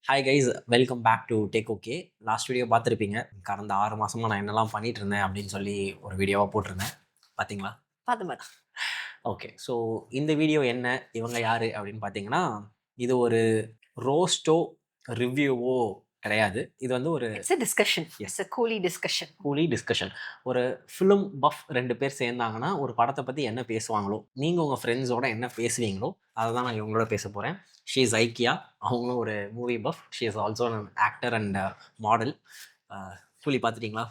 Hi guys, welcome back to take okay. Last video பார்த்துருப்பீங்க. கடந்த 6 மாசமா நான் என்னெல்லாம் பண்ணிட்டு இருந்தேன் அப்படின்னு சொல்லி ஒரு வீடியோவாக போட்டிருந்தேன். பார்த்தீங்களா? பாத்து ஓகே. ஸோ இந்த வீடியோ என்ன, இவங்க யாரு அப்படின்னு பார்த்தீங்கன்னா, இது ஒரு ரோஸ்டோ ரிவ்யூவோ கிடையாது. இது வந்து ஒரு it's a discussion. It's a கூலி டிஸ்கஷன். கூலி டிஸ்கஷன். ஒரு ஃபிலிம் பஃப் 2 பேர் சேர்ந்தாங்கன்னா ஒரு படத்தை பற்றி என்ன பேசுவாங்களோ, நீங்கள் உங்கள் ஃப்ரெண்ட்ஸோட என்ன பேசுவீங்களோ அதை தான் நான் இவங்களோட பேச போகிறேன். She is IKEA. அவங்களும் ஒரு movie buff. She is also an actor and model. கூலி பார்த்துட்டிங்களா?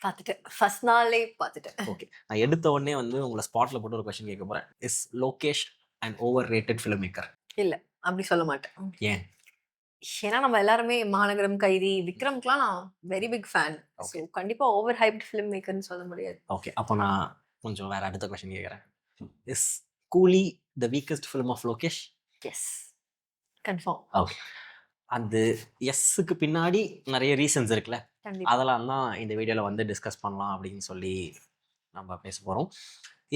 பார்த்துட்டேன். ஃபர்ஸ்ட் நாளே பார்த்துட்டேன். ஓகே. நான் எடுத்த உடனே வந்து உங்களை ஸ்பாட்டில் போட்டு ஒரு கொஸ்டின் கேட்க போகிறேன். Is Lokesh and over rated film maker? இல்ல, அப்படி சொல்ல மாட்டேன். ஏன்? ஏன்னா நம்ம எல்லாருமே மாநகரம், கைதி, விக்ரம்க்குலாம் நான் வெரி பிக் ஃபேன். ஸோ கண்டிப்பா ஓவர் ஹைப்ட் ஃபிலிம் மேக்கர்னு சொல்ல முடியாது. ஓகே. அப்போ நான் கொஞ்சம் வேற அடுத்த கொஸ்டின் கேட்குறேன். Is Coolie the weakest film of Lokesh? Yes, confirm. Okay. அந்த எஸ்ஸுக்கு பின்னாடி நிறைய ரீசன்ஸ் இருக்குல்ல, அதெல்லாம் தான் இந்த வீடியோவில் வந்து டிஸ்கஸ் பண்ணலாம் அப்படின்னு சொல்லி நம்ம பேச போகிறோம்.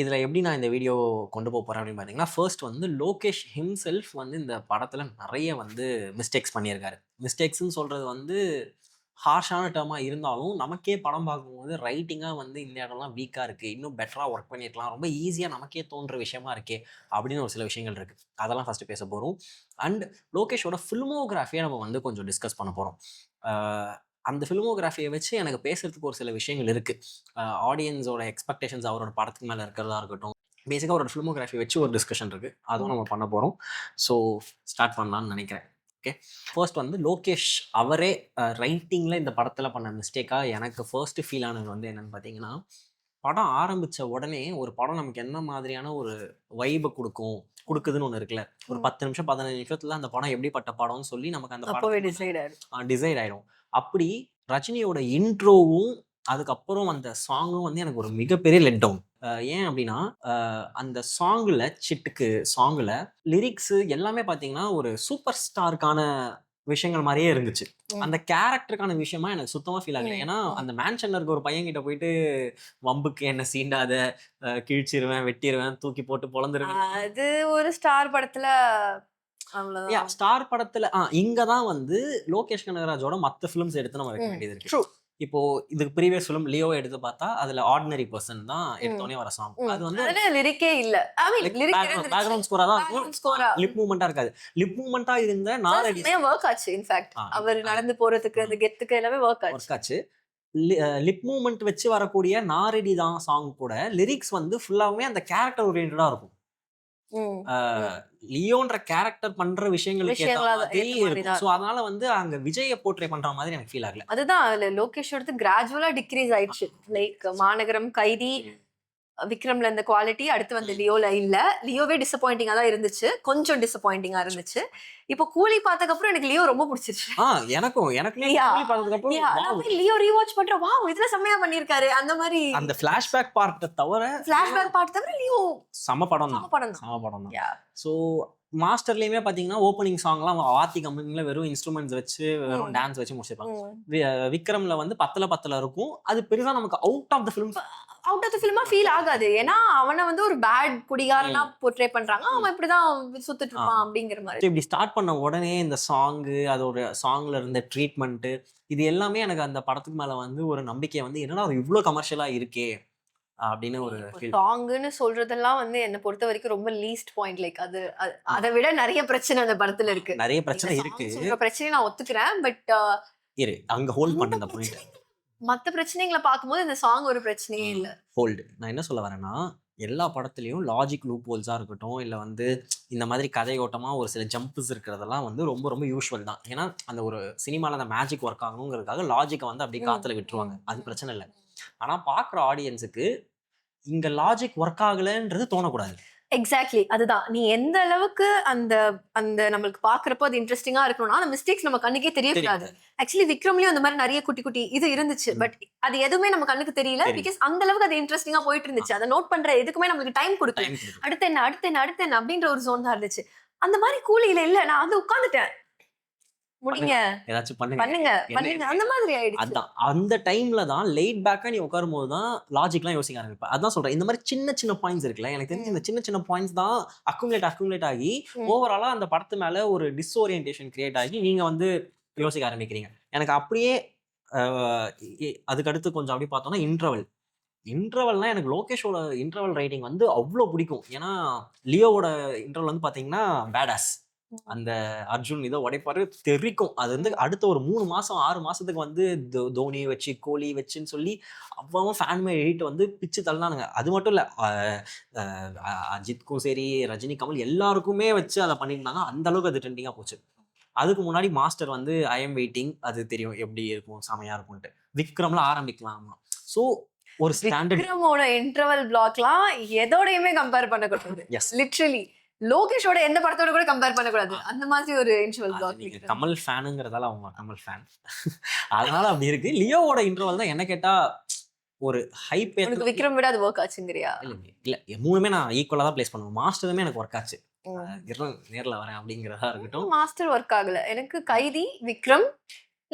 இதில் எப்படி நான் இந்த வீடியோ கொண்டு போக போகிறேன் அப்படின்னு பார்த்தீங்கன்னா, ஃபர்ஸ்ட் வந்து லோகேஷ் ஹிம்செல்ஃப் வந்து இந்த படத்தில் நிறைய வந்து மிஸ்டேக்ஸ் பண்ணியிருக்காரு. மிஸ்டேக்ஸ்ன்னு சொல்கிறது வந்து ஹார்ஷான டேர்மாக இருந்தாலும் நமக்கே படம் பார்க்கும்போது ரைட்டிங்காக வந்து இந்த இடம்லாம் வீக்காக இருக்குது, இன்னும் பெட்டராக ஒர்க் பண்ணியிருக்கலாம், ரொம்ப ஈஸியாக நமக்கே தோன்ற விஷயமா இருக்கே அப்படின்னு ஒரு சில விஷயங்கள் இருக்குது. அதெல்லாம் ஃபஸ்ட்டு பேச போகிறோம். அண்ட் லோகேஷோட ஃபில்மோகிராஃபியை நம்ம வந்து கொஞ்சம் டிஸ்கஸ் பண்ண போகிறோம். அந்த ஃபில்மோகிராஃபியை வச்சு எனக்கு பேசுகிறதுக்கு ஒரு சில விஷயங்கள் இருக்குது. ஆடியன்ஸோட எக்ஸ்பெக்டேஷன்ஸ் அவரோட படத்துக்கு மேலே இருக்கிறதா இருக்கட்டும், பேசிக்காக அவரோட ஃபில்மோகிராஃபி வச்சு ஒரு டிஸ்கஷன் இருக்குது, அதுவும் நம்ம பண்ண போகிறோம். ஸோ ஸ்டார்ட் பண்ணலான்னு நினைக்கிறேன். ஓகே. ஃபர்ஸ்ட் வந்து லோகேஷ் அவரே ரைட்டிங்கில் இந்த படத்தில் பண்ண மிஸ்டேக்காக எனக்கு ஃபர்ஸ்ட் ஃபீல் ஆனது வந்து என்னென்னு பார்த்தீங்கன்னா, படம் ஆரம்பித்த உடனே ஒரு படம் நமக்கு என்ன மாதிரியான ஒரு வைபை கொடுக்குதுன்னு ஒன்று இருக்குல்ல, ஒரு 10 நிமிஷம் 15 நிமிஷத்தில் அந்த படம் எப்படிப்பட்ட படம்னு சொல்லி நமக்கு அந்த படம் டிசைட் ஆகிடும். அப்படி ரஜினியோட இன்ட்ரோவும் அதுக்கப்புறம் அந்த சாங்கும் வந்து எனக்கு ஒரு மிகப்பெரிய லெட் டவுன். ஏன் அப்படின்னா, அந்த சாங்கில் சிட்டுக்கு சாங்கில் லிரிக்ஸு எல்லாமே பார்த்தீங்கன்னா ஒரு சூப்பர் ஸ்டாருக்கான விஷயங்கள் மாதிரியே இருந்துச்சு. அந்த கேரக்டருக்கான விஷயமா எனக்கு சுத்தமாக ஃபீல் ஆகல. ஏன்னா அந்த மேன்ஷன்ல இருக்க ஒரு பையன் கிட்ட போயிட்டு வம்புக்கு என்ன சீண்டாத, கிழிச்சிருவேன், வெட்டிடுவேன், தூக்கி போட்டு பொழந்துருவேன், அது ஒரு ஸ்டார் படத்துல ஸ்டார் படத்துல இங்க தான் வந்து லோகேஷ் கனகராஜோட மற்ற ஃபிலிம்ஸ் எடுத்து நம்ம வைக்க வேண்டியது இருக்கு. இப்போ இதுக்கு ப்ரீவியஸ் ஃபிலிம் லியோ எடுத்து பார்த்தா அதுல ஆர்டினரி பர்சன் தான் எடுத்தோடனே வர சாங். அது வந்து லிரிக்கே இல்ல, பேக்ரவுண்ட் ஸ்கோரா தான் இருக்கும், லிப் மூவ்மெண்டா இருக்காது. லிப் மூவ்மெண்டா இருந்த நாரடி வொர்க் ஆச்சு. இன்ஃபேக்ட் அவர் நடந்து போறதுக்கு அந்த கெத்துக்கு எல்லாமே வொர்க் ஆச்சு. லிப் மூவ்மெண்ட் வச்சு வரக்கூடிய நாரடி தான் சாங் கூட லிரிக்ஸ் வந்து ஃபுல்லாவே அந்த கேரக்டர் ஓரியன்டா இருக்கும். லியோன்ற கேரக்டர் பண்ற விஷயங்களுக்கு இருக்கும். அதனால வந்து அங்க விஜய போர்ட்ரே பண்ற மாதிரி எனக்கு ஃபீல் ஆகல. அதுதான் லோகேஷோட கிராஜுவலா டிக்ரீஸ் ஆயிடுச்சு. லைக் மாநகரம், கைதி, விக்ரம்ல இந்த குவாலிட்டி அடுத்து வந்து லியோல இல்ல. லியோவே டிசப்பாயிண்டிங்கா தான் இருந்துச்சு, கொஞ்சம் டிசப்பாயிண்டிங்கா இருந்துச்சு. இப்போ கூலி பார்த்ததுக்கு அப்புறம் எனக்கு லியோ ரொம்ப பிடிச்சிருச்சு. எனக்கும் கூலி பார்த்ததுக்கு அப்புறம் லியோ ரீவாட்ச் பண்றேன், வாவ் இதெல்லாம் செமையா பண்ணிருக்காரு. அந்த மாதிரி அந்த ஃபிளாஷ்பேக் பார்ட் தவிர லியோ சம படம் தான். சோ மாஸ்டர்லயுமே பாத்தீங்கன்னா ஓப்பனிங் சாங்லாம் ஆர்த்தி கம்பெனில வெறும் இன்ஸ்ட்ருமெண்ட்ஸ் வச்சு வெறும் டான்ஸ் வச்சு முடிச்சிருப்பாங்க. விக்ரம்ல வந்து 10ல இருக்கும். அது பெருசா நமக்கு அவுட் ஆஃப் த ஃபிலிமா ஃபீல் ஆகாது. ஏன்னா அவனை வந்து ஒரு பேட் குடிகாரனா போர்ட்ரே பண்றாங்க, அவன் இப்படிதான் சுத்திட்டு இருப்பான் அப்படிங்கிற மாதிரி. இப்படி ஸ்டார்ட் பண்ண உடனே இந்த சாங்கு, அதோட சாங்ல இருந்த ட்ரீட்மெண்ட், இது எல்லாமே எனக்கு அந்த படத்துக்கு மேல வந்து ஒரு நம்பிக்கை வந்து என்னன்னா அது இவ்வளவு கமர்ஷியலா இருக்கே அப்படின்னு ஒரு சாங்னு சொல்றதெல்லாம் வந்து என்ன பொறுத்த வரைக்கும் ரொம்ப லீஸ்ட் பாயிண்ட். லைக் அது அதை விட நிறைய பிரச்சனை அந்த படத்துல இருக்கு. நிறைய பிரச்சனை இருக்கு. பிரச்சனை நான் ஒத்துக்கிறேன், பட் அங்க ஹோல்ட் பண்ண அந்த பாயிண்ட். மத்த பிரச்சனைகளை பார்க்கும்போது இந்த சாங் ஒரு பிரச்சனையே இல்ல. ஹோல்ட். நான் என்ன சொல்ல வரேன்னா, எல்லா படத்துலயும் லாஜிக் லூப் ஹோல்ஸா இருக்கட்டும், இல்ல வந்து இந்த மாதிரி கதையோட்டமா ஒரு சில ஜம்ப்ஸ் இருக்கிறதெல்லாம் வந்து ரொம்ப ரொம்ப யூஸ்வல் தான். ஏன்னா அந்த ஒரு சினிமால அந்த மேஜிக் ஒர்க் ஆகணுங்கிறதுக்காக லாஜிக்கை வந்து அப்படியே காத்துல விட்டுருவாங்க, அது பிரச்சனை இல்லை. ஆனா பாக்குற ஆடியன்ஸுக்கு இங்க லாஜிக் ஒர்க் ஆகலன்றது தோணக்கூடாது. எக்ஸாக்ட்லி அதுதான். நீ எந்த அளவுக்கு அந்த அந்த நம்மளுக்கு பாக்குறப்போ அது இன்ட்ரெஸ்டிங்கா இருக்கணும்னா அந்த மிஸ்டேக்ஸ் நம்ம கண்ணுக்கே தெரியக்கூடாது. ஆக்சுவலி விக்ரம்லயும் அந்த மாதிரி நிறைய குட்டி குட்டி இது இருந்துச்சு, பட் அது எதுவுமே நம்ம கண்ணுக்கு தெரியல. பிகாஸ் அந்த அளவுக்கு அது இன்ட்ரெஸ்டிங்கா போயிட்டு இருந்துச்சு. அதை நோட் பண்ற எதுக்குமே நம்மளுக்கு டைம் கொடுக்கல. அடுத்து என்ன அப்படின்ற ஒரு ஜோன் தான் இருந்துச்சு. அந்த மாதிரி கூலியில இல்ல. நான் வந்து உட்கார்ந்துட்டேன், முடிங்க ஏதாச்சும் பண்ணுங்க பண்ணுங்க பண்ணுங்க அந்த மாதிரி ஆயிடுச்சு. அதான் அந்த டைம்ல தான் லேட் பேக்கா நீ உட்காரும் போது தான் லாஜிக்லாம் யோசிக்க ஆரம்பிப்பேன். அதான் சொல்றேன், இந்த மாதிரி சின்ன சின்ன பாயிண்ட்ஸ் இருக்குல்ல, எனக்கு தெரிஞ்சு இந்த சின்ன சின்ன பாயிண்ட்ஸ் தான் அக்குமுலேட் ஆகி ஓவராலா அந்த படத்து மேல ஒரு டிஸ்ஓரியன்டேஷன் கிரியேட் ஆகி நீங்க வந்து யோசிக்க ஆரம்பிக்கிறீங்க. எனக்கு அப்படியே அதுக்கு அடுத்து கொஞ்சம் அப்படி பார்த்தோம்னா இன்டர்வல்னா எனக்கு லோகேஷோட இன்டர்வல் ரைட்டிங் வந்து அவ்வளோ பிடிக்கும். ஏன்னா லியோவோட இன்டர்வல் வந்து பார்த்தீங்கன்னா பேடாஸ். அந்த அர்ஜுன் இதை உடைப்பாரு தெரிக்கும். அது வந்து அடுத்த ஒரு 3 மாசம் 6 மாசத்துக்கு வந்து தோனி வச்சு கோலி வச்சுன்னு சொல்லி அவ்வளோ ஃபேன் மேட் எயிட் வந்து பிச்சு தள்ளானுங்க. அது மட்டும் இல்லை, அஜித்க்கும் சரி ரஜினி கமல் எல்லாருக்குமே வச்சு அதை பண்ணியிருந்தாங்க. அந்த அளவுக்கு அது ட்ரெண்டிங்காக போச்சு. அதுக்கு முன்னாடி மாஸ்டர் வந்து ஐ எம் வெயிட்டிங், அது தெரியும் எப்படி இருக்கும், செமையா இருக்கும்ட்டு. விக்ரம்ல ஆரம்பிக்கலாம். ஸோ ஒரு ஸ்டாண்டர்ட் விக்ரமோட இன்டர்வல் பிளாக்லாம் எதோடையுமே கம்பேர் பண்ணக்கூடாது. லிட்டரலி லோகேஷோட எந்த படத்தோட கூட கம்பேர் பண்ணக்கூடாது. அந்த மாதிரி ஒரு இன்டர்வல் பிளாக். கமல் ஃபேனுங்கிறதால அவங்க கமல் ஃபேன், அதனால அப்படி இருக்கு. லியோவோட இன்டர்வல் தான் என்ன கேட்டா ஒரு ஹைப். விக்ரம் விட அது ஒர்க் ஆச்சுங்கறியா? இல்ல மூணுமே நான் ஈக்குவலா தான் பிளேஸ் பண்ணுவேன். மாஸ்டருமே எனக்கு ஒர்க் ஆச்சு. நேர்ல வரேன் அப்படிங்கிறதா இருக்கட்டும். மாஸ்டர் ஒர்க் ஆகல எனக்கு. கைதி, விக்ரம்,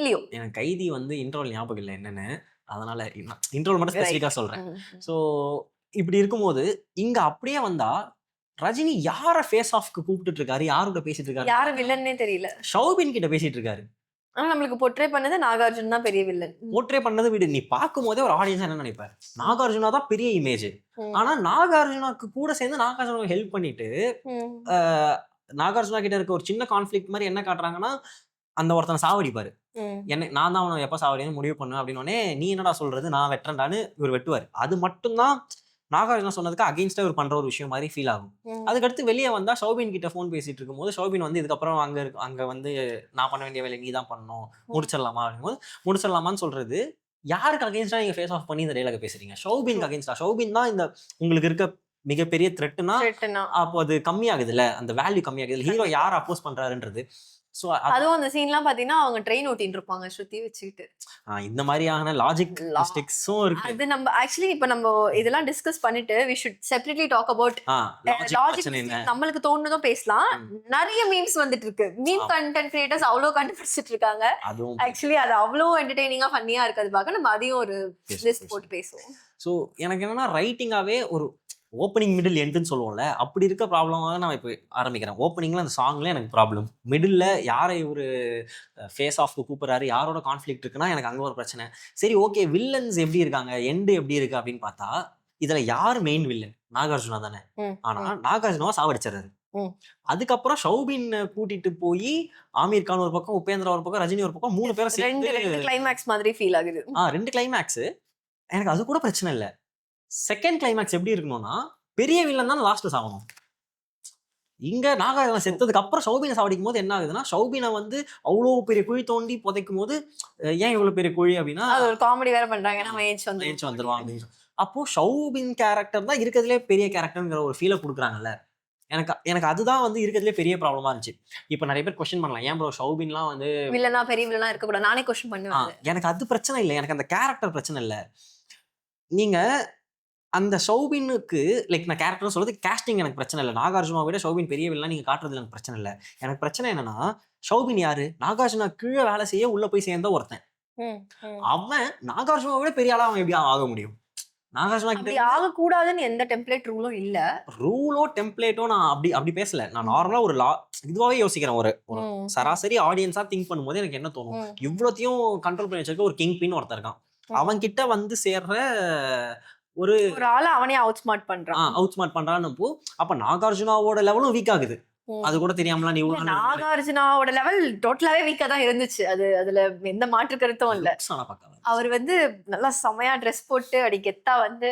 லியோ. எனக்கு கைதி வந்து இன்டர்வல் ஞாபகம் இல்லை என்னன்னு, அதனால இன்டர்வல் மட்டும் ஸ்பெசிஃபிக்கா சொல்றேன். ஸோ இப்படி இருக்கும்போது இங்க அப்படியே வந்தா ரஜினி யார ஃபேஸ் ஆஃப்க்கு கூப்பிட்டு இருக்காரு, யாரோட பேசிட்டு இருக்காரு, யாரு வில்லன்னே தெரியல. ஷௌபின் கிட்ட பேசிட்டு இருக்காரு. ஆனா நம்மளுக்கு போர்ட்ரே பண்ணது நாகார்ஜுன் தான் பெரிய வில்லன். போர்ட்ரே பண்ணது விடு, நீ பார்க்கும் போதே ஒரு ஆடியன்ஸ் என்ன நினைப்பாரு, நாகார்ஜுனா தான் பெரிய இமேஜ். ஆனா நாகார்ஜுனாக்கு கூட சேர்ந்து நாகார்ஜுனா ஹெல்ப் பண்ணிட்டு நாகார்ஜுனா கிட்ட இருக்க ஒரு சின்ன கான்ஃபிளிக்ட் மாதிரி என்ன காட்டுறாங்கன்னா, அந்த ஒருத்தனை சாவடிப்பாரு. என்ன நான் தான் அவனை எப்ப சாவடின்னு முடிவு பண்ணு அப்படின்னோடனே, நீ என்னடா சொல்றது, நான் வெட்டுறேன்டான்னு இவர் வெட்டுவார். அது மட்டும்தான் நாகார்ஜுனா சொன்னதுக்கு அகெயின்ஸ்டா இவர் பண்ற ஒரு விஷயம் மாதிரி ஃபீல் ஆகும். அதுக்கடுத்து வெளியே வந்தா ஷௌபின் கிட்ட ஃபோன் பேசிட்டு இருக்கும்போது ஷௌபின் வந்து இதுக்கப்புறம் அங்க வந்து நான் பண்ண வேண்டிய வேலை நீ தான் பண்ணணும், முடிச்சிடலாமா அப்படிங்கும்போது முடிச்சிடலாமான்னு சொல்றது யாருக்கு அகெயின்ஸ்டா நீங்க ஃபேஸ் ஆஃப் பண்ணி இந்த டைலாக பேசுறீங்க? ஷௌபின் அகெயின்ஸ்டா. ஷௌபின் தான் இந்த உங்களுக்கு இருக்க மிகப்பெரிய த்ரெட்னா அப்போ அது கம்மியாகுதுல்ல, அந்த வேல்யூ கம்மியாகுது. ஹீரோ யார் அப்போஸ் பண்றாருன்றது. சோ அதுவும் அந்த சீன்லாம் பாத்தீங்கன்னா அவங்க ட்ரெயின் ஓட்டிட்டு இருப்பாங்க ஸ்ருதி வச்சுக்கிட்டு. இந்த மாதிரியான லாஜிக் மிஸ்டேக்ஸும் இருக்கு. அது நம்ம ஆக்சுவலி இப்ப நம்ம இதெல்லாம் டிஸ்கஸ் பண்ணிட்டு we should separately talk about logic. நம்மளுக்கு தோணுனதும் பேசலாம். நிறைய மீம்ஸ் வந்துட்டு இருக்கு. மீம் கண்டென்ட் கிரியேட்டர்ஸ் அவ்வளோ கண்டுபிடிச்சிட்டு இருக்காங்க. ஆக்சுவலி அது அவ்வளோ என்டர்டெய்னிங்கா ஃபன்னியா இருக்குது பார்க்க. நம்ம அதையும் ஒரு லிஸ்ட் போட்டு பேசுவோம். ஸோ எனக்கு என்னன்னா ரைட்டிங்காவே ஒரு ஓப்பனிங் மிடில் எண்டுன்னு சொல்லுவோம்ல, அப்படி இருக்க ப்ராப்ளமாக நான் இப்போ ஆரம்பிக்கிறேன். ஓப்பனிங்கில் அந்த சாங்ல எனக்கு ப்ராப்ளம், மிடில் யாரை ஒரு ஃபேஸ் ஆஃப்க்கு கூப்பிட்றாரு, யாரோட கான்ஃப்ளிக்ட் இருக்குன்னா எனக்கு அங்கே ஒரு பிரச்சனை. சரி ஓகே, வில்லன்ஸ் எப்படி இருக்காங்க, எண்டு எப்படி இருக்கு அப்படின்னு பார்த்தா இதுல யார் மெயின் வில்லன்? நாகார்ஜுனா தானே. ஆனா நாகார்ஜுனாவை சாவடிச்சிடறாரு. அதுக்கப்புறம் ஷௌபின் கூட்டிட்டு போய் ஆமீர் கான் ஒரு பக்கம், உபேந்திரா ஒரு பக்கம், ரஜினி ஒரு பக்கம், 3 பேரை சேர்ந்து கிளைமேக்ஸ் மாதிரி ஃபீல் ஆகுது. 2 கிளைமேக்ஸ். எனக்கு அது கூட பிரச்சனை இல்லை. செகண்ட் கிளைமேக்ஸ் எப்படி இருக்கணும்னா பெரிய வில்லன் தான் லாஸ்ட் சாகணும். இங்க நாகார்ஜுனா செத்ததுக்கு அப்புறம் ஷௌபினை சாவடிக்கும் போது என்ன ஆகுதுன்னா, ஷௌபினை வந்து அவ்வளோ பெரிய குழி தோண்டி புதைக்கும் போது ஏன் இவ்வளவு பெரிய குழி அப்படின்னா ஒரு காமெடி வேற பண்றாங்க, நம்ம ஏஞ்சி வந்துருவான் அப்படின்னு. அப்போ ஷௌபின் கேரக்டர் தான் இருக்கிறதுலே பெரிய கேரக்டர்ங்கிற ஒரு ஃபீலை கொடுக்குறாங்கல்ல. எனக்கு அதுதான் வந்து இருக்கிறதுலே பெரிய ப்ராப்ளமா இருந்துச்சு. இப்போ நிறைய பேர் கொஸ்டின் பண்ணலாம், ஏன் ப்ரோ ஷௌபின்லாம் வந்து வில்லனா பெரிய வில்லனா இருக்கக்கூடாது. நானே கொஸ்டின் பண்ணுவேன். எனக்கு அது பிரச்சனை இல்லை, எனக்கு அந்த கேரக்டர் பிரச்சனை இல்லை. நீங்க அந்த ஷௌபினுக்கு லைக் நான் கேரக்டர் சொல்றது கேஸ்டிங் எனக்கு பிரச்சனை இல்லை. நாகார்ஜுனா விட ஷௌபின் பெரிய வில்லனா நீங்க காட்டுறதுல எனக்கு பிரச்சனை இல்லை. எனக்கு பிரச்சனை என்னன்னா, ஷௌபின் யாரு? நாகார்ஜுனா கீழே வேலை செய்ய உள்ள போய் சேர்ந்த ஒருத்தன். அவன் நாகார்ஜுனா விட பெரிய ஆளா அவன் எப்படி ஆக முடியும்? நாகார்ஜுனா கிட்ட ஆக கூடாதுன்னு எந்த டெம்ப்ளேட் ரூலும் இல்ல. ரூலோ டெம்ப்ளேட்டோ நான் அப்படி பேசல. நான் நார்மலா ஒரு இதுவாவே யோசிக்கிறேன். ஒரு சராசரி ஆடியன்ஸா திங்க் பண்ணும்போது எனக்கு என்ன தோணும், இவ்வளோத்தையும் கண்ட்ரோல் பண்ணி வச்சிருக்க ஒரு கிங் பின் ஒருத்தர் இருக்கான். அவன் கிட்ட வந்து சேர்ற ஒரு ஆளை அவனே அவுட் ஸ்மார்ட் பண்றான்னு அப்ப நாகார்ஜுனாவோட லெவலும் வீக் ஆகுது. அது கூட தெரியாமலாம் நீ நாகார்ஜுனாவோட லெவல் டோட்டலாவே வீக்கா தான் இருந்துச்சு. அதுல எந்த மாற்று கருத்தும் இல்ல. அவர் வந்து நல்லா செமையா ட்ரெஸ் போட்டு அப்படி கெத்தா வந்து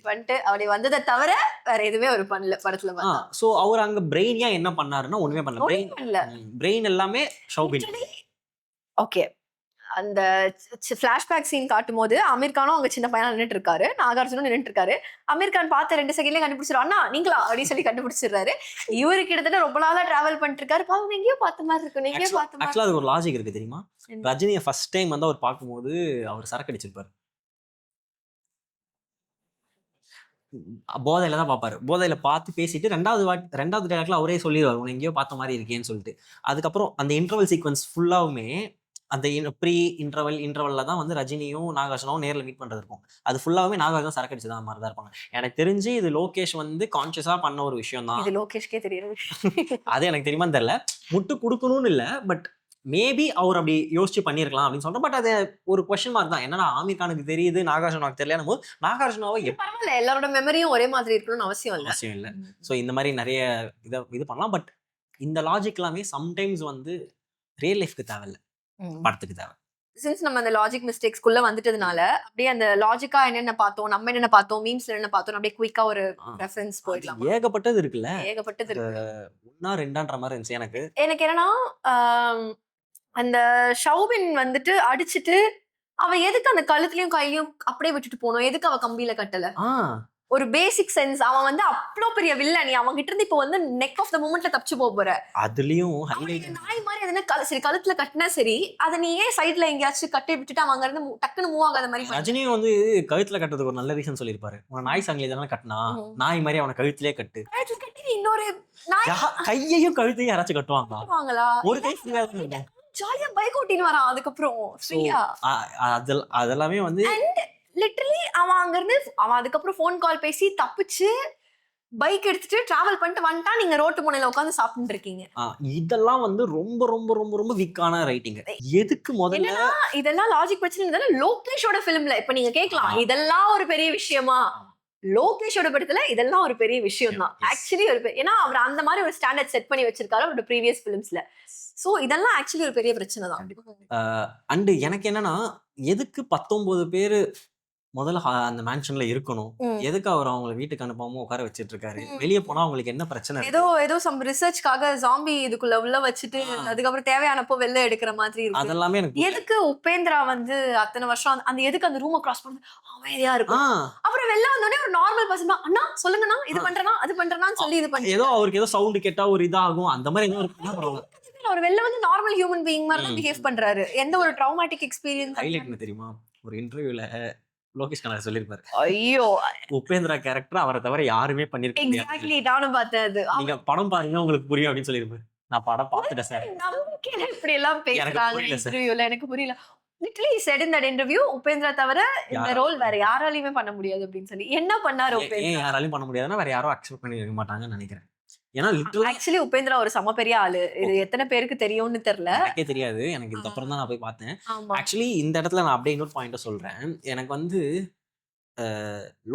வந்துட்டு அப்படி வந்ததை தவிர வேற எதுவுமே அவர் பண்ணல படத்துல. சோ அவர் அங்க பிரெயினியா என்ன பண்ணாருன்னா ஒண்ணுமே பண்ணல. பிரெயின் எல்லாமே ஷௌபின். ஓகே, அந்த ஃபிளாஷ்பேக் சீன் காட்டும் போது அமீர் கானும் அங்க சின்ன பையனா நின்றுட்டு இருக்காரு, நாகார்ஜுனும் நின்றுட்டு இருக்காரு. அமீர் கான் பார்த்த 2 செகண்ட்லயே கண்டுபிடிச்சிருவாரு, அண்ணா நீங்களா அப்படின்னு சொல்லி கண்டுபிடிச்சிடுறாரு. இவரு கிட்டத்தட்ட ரொம்ப நாளா டிராவல் பண்ணிட்டு இருக்காரு. பாவம் எங்கேயோ பார்த்த மாதிரி இருக்கு, எங்கேயோ பார்த்த மாதிரி. ஆக்சுவலா அது ஒரு லாஜிக் இருக்கு தெரியுமா? ரஜினியை ஃபர்ஸ்ட் டைம் வந்து அவர் பார்க்கும்போது அவர் சரக்கு அடிச்சிருப்பாரு. போதையில தான் பார்ப்பாரு. போதையில பார்த்து பேசிட்டு 2வது டயலாக்ல அவரே சொல்லிருவாரு, உன்னை எங்கேயோ பார்த்த மாதிரி இருக்கேன்னு சொல்லிட்டு. அதுக்கப்புறம் அந்த இன்டர்வல் சீக்வன்ஸ் ஃபுல்லாவுமே அந்த ப்ரீ இன்டர்வல்ல தான் வந்து ரஜினியும் நாகார்ஜுனாவும் நேர்ல மீட் பண்றது இருக்கும். அது ஃபுல்லாவுமே நாகார்ஜுனா சரக்கு அடிச்சு தான் மாதிரி தான் இருப்பாங்க. எனக்கு தெரிஞ்சு இது லோகேஷ் வந்து கான்ஷியஸா பண்ண ஒரு விஷயம் தான். இது லோகேஷ்கே தெரியுற விஷயம். அது எனக்கு தெரியுமான்னு தெரியல. முட்டு குடுக்கணும்னு இல்ல. பட் மேபி அவர் அப்படி யோசிச்சு பண்ணியிருக்கலாம் அப்படின்னு சொல்றேன். பட் அது ஒரு கொஸ்டின் மார்க் தான். என்னன்னா ஆமீர் கானுக்கு தெரியுது, நாகார்ஜுனாவுக்கு தெரியலன்னும் போது நாகார்ஜுனாவை பரவாயில்ல, எல்லாரோட மெமரியும் ஒரே மாதிரி இருக்கணும்னு அவசியம் இல்ல. அவசியம் இல்ல. ஸோ இந்த மாதிரி நிறைய இது பண்ணலாம். பட் இந்த லாஜிக் எல்லாமே சம்டைம்ஸ் வந்து ரியல் லைஃப்க்கு தேவையில்ல, படத்துக்கு தேவை. சின்ஸ் நம்ம அந்த லாஜிக் மிஸ்டேக்ஸ்குள்ள வந்துட்டதுனால அப்படியே அந்த லாஜிக்கா என்னென்ன பார்த்தோம், நம்ம என்னென்ன பார்த்தோம், மீம்ஸ்ல என்ன பார்த்தோம், அப்படியே குயிக்கா ஒரு ரெஃபரன்ஸ் போயிடலாம். ஏகப்பட்டது இருக்குல்ல, ஏகப்பட்டது இருக்கு. ஒன்னா ரெண்டான்ற மாதிரி இருந்துச்சு எனக்கு. எனக்கு என்னன்னா அந்த ஷௌபின் வந்துட்டு அடிச்சுட்டு அவ எதுக்கு அந்த கழுத்துலயும் கையிலயும் அப்படியே விட்டுட்டு போனோம், எதுக்கு அவ கம்பியில கட்டல? ஒரு பேசிக் சென்ஸ். அவன் வந்து அவ்வளோ பெரிய வில்லன், நீ அவங்க கிட்ட இருந்து இப்போ வந்து நெக் ஆஃப் த மூமெண்ட்ல தப்பிச்சு போற. அதுலயும் நாய் மாதிரி எதுனா சரி கழுத்துல கட்டினா சரி, அதை நீ ஏன் சைட்ல எங்கேயாச்சும் கட்டி விட்டுட்டு அவன் அங்க இருந்து டக்குன்னு மூவ் ஆகாத மாதிரி. ரஜினியும் வந்து கழுத்துல கட்டுறதுக்கு ஒரு நல்ல ரீசன் சொல்லியிருப்பாரு. உன நாய் சங்கிலி தானே கட்டினா, நாய் மாதிரி அவனை கழுத்திலே கட்டு. இன்னொரு நாய் கையையும் கழுத்தையும் யாராச்சும் கட்டுவாங்களா? ஒரு கை ஜாலியா பைக் ஓட்டின்னு வரான். அதுக்கப்புறம் அதெல்லாமே வந்து லிட்டரலி அவன் அங்க இருந்து அவன் அதுக்கப்புறம் போன் கால் பேசி தப்பிச்சு பைக் எடுத்துட்டு டிராவல் பண்ணிட்டு வந்துட்டா, நீங்க ரோட்டு முனையில உட்காந்து சாப்பிட்டு இருக்கீங்க. இதெல்லாம் வந்து ரொம்ப ரொம்ப ரொம்ப ரொம்ப வீக்கான ரைட்டிங். எதுக்கு முதல்ல இதெல்லாம் லாஜிக் பிரச்சனை இல்ல. லோகேஷோட பிலிம்ல இப்ப நீங்க கேட்கலாம், இதெல்லாம் ஒரு பெரிய விஷயமா? லோகேஷோட படத்துல இதெல்லாம் ஒரு பெரிய விஷயம் தான் ஆக்சுவலி. ஏன்னா அவர் அந்த மாதிரி ஒரு ஸ்டாண்டர்ட் செட் பண்ணி வச்சிருக்காரு அவரோட ப்ரீவியஸ் பிலிம்ஸ்ல. சோ இதெல்லாம் ஆக்சுவலி ஒரு பெரிய பிரச்சனை தான். அண்ட் எனக்கு என்னன்னா, எதுக்கு 19 பேரு முதல்ல அந்த மேன்ஷன்ல இருக்கணும்? எதுக்கு அவர் அவங்கள வீட்டுக்கு அனுப்பாம உட்கார வச்சிட்டு இருக்காரு? வெளியே போனா அவங்களுக்கு என்ன பிரச்சனை? ஏதோ சம் ரிசர்ச்காக ஜாம்பி இதுக்குள்ள உள்ள வச்சுட்டு அதுக்கப்புறம் தேவையானப்போ வெளில எடுக்கிற மாதிரி இருக்கு. அதெல்லாமே எனக்கு எதுக்கு உபேந்திரா வந்து அத்தனை வருஷம் அந்த எதுக்கு அந்த ரூமை கிராஸ் பண்ணி அமைதியா இருக்கும், அப்புறம் வெளில வந்தோடனே ஒரு நார்மல் பர்சன் தான், அண்ணா சொல்லுங்கண்ணா இது பண்றேனா அது பண்றேனான்னு சொல்லி இது பண்ணி ஏதோ அவருக்கு ஏதோ சவுண்ட் கேட்டா ஒரு இதாகும் அந்த மாதிரி ஏதோ ஒரு அவர் வெளில வந்து நார்மல் ஹியூமன் பீயிங் மாதிரி தான் பிஹேவ் பண்றாரு. எந்த ஒரு ட்ராமாட்டிக் எக்ஸ்பீரியன்ஸ். ஹைலைட் என்ன தெரியுமா? ஒரு இன்டர்வியூல லோகேஷ் கனகராஜ் சொல்லிருப்பாரு, ஐயோ உபேந்திரா கேரக்டர் அவரை தவிர யாருமே பண்ணிருக்க முடியாது. எக்ஸாக்ட்லி, நானும் பார்த்தேன். அது நீங்க படம் பாருங்க உங்களுக்கு புரியும் அப்படின்னு சொல்லிருப்பாரு. நான் படம் பார்த்துட்டேன் சார். நம்பிக்கையில இப்படி எல்லாம் பேசுறாங்க இன்டர்வியூல, எனக்கு புரியல. Literally said in that interview, Upendra தவிர இந்த ரோல் வேற யாராலையுமே பண்ண முடியாது அப்படின்னு சொல்லி. என்ன பண்ணாரு உபேந்திரா? யாராலையும் பண்ண முடியாதுன்னா வேற யாரும் அக்செப்ட் பண்ணி இருக்க மாட்டாங்கன்னு நினைக்கிறேன். ஏன்னா ஆக்சுவலி உபேந்திரா ஒரு சம பெரிய ஆளு. இது எத்தனை பேருக்கு தெரியும்னு தெரியல. எனக்கே தெரியாது. எனக்கு இதுக்கப்புறம் தான் நான் போய் பார்த்தேன். ஆக்சுவலி இந்த இடத்துல நான் அப்படியே இன்னொரு பாயிண்ட சொல்றேன். எனக்கு வந்து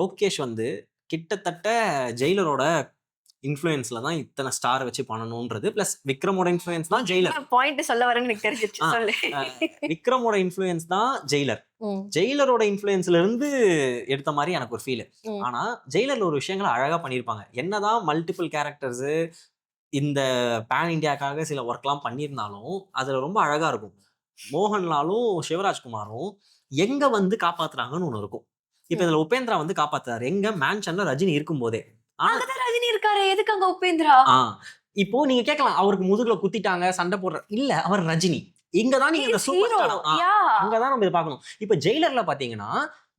லோகேஷ் வந்து கிட்டத்தட்ட ஜெயிலரோட இன்ஃப்ளூயன்ஸ்ல தான் இத்தனை ஸ்டார் வச்சு பண்ணணும்ன்றது. பிளஸ் விக்ரமோட இன்ஃப்ளூயன்ஸ் தான் ஜெயிலர். பாயிண்ட் சொல்ல வரேன்னு எனக்கு தெரிஞ்சிருச்சு. சொல்லு. விக்ரமோட இன்ஃப்ளூயன்ஸ் தான் ஜெயிலர். ஜெயிலரோட இன்ஃப்ளூயன்ஸ்ல இருந்து எடுத்த மாதிரி எனக்கு ஒரு ஃபீல். ஆனா ஜெயிலர்ல ஒரு விஷயங்களை அழகா பண்ணியிருப்பாங்க. என்னதான் மல்டிபிள் கேரக்டர்ஸ் இந்த பேன் இண்டியாக்காக சில ஒர்க்லாம் பண்ணியிருந்தாலும் அதுல ரொம்ப அழகா இருக்கும். மோகன்லாலும் சிவராஜ்குமாரும் எங்க வந்து காப்பாத்துறாங்கன்னு ஒண்ணு இருக்கும். இப்ப இதுல உபேந்திரா வந்து காப்பாத்துறாரு எங்க? மேன்ஷன்ல ரஜினி இருக்கும் போதே. ரஜினி இருக்காரு, எதுக்கு அங்க உபேந்திரா? இப்போ நீங்க கேட்கலாம், அவருக்கு முதுகுல குத்திட்டாங்க சண்டை போடுற. இல்ல, அவர் ரஜினி. இங்கதான் நீங்க சூப்பர் ஸ்டார். அங்கதான் நம்ம இதை பார்க்கணும். இப்ப ஜெயிலர்ல பாத்தீங்கன்னா,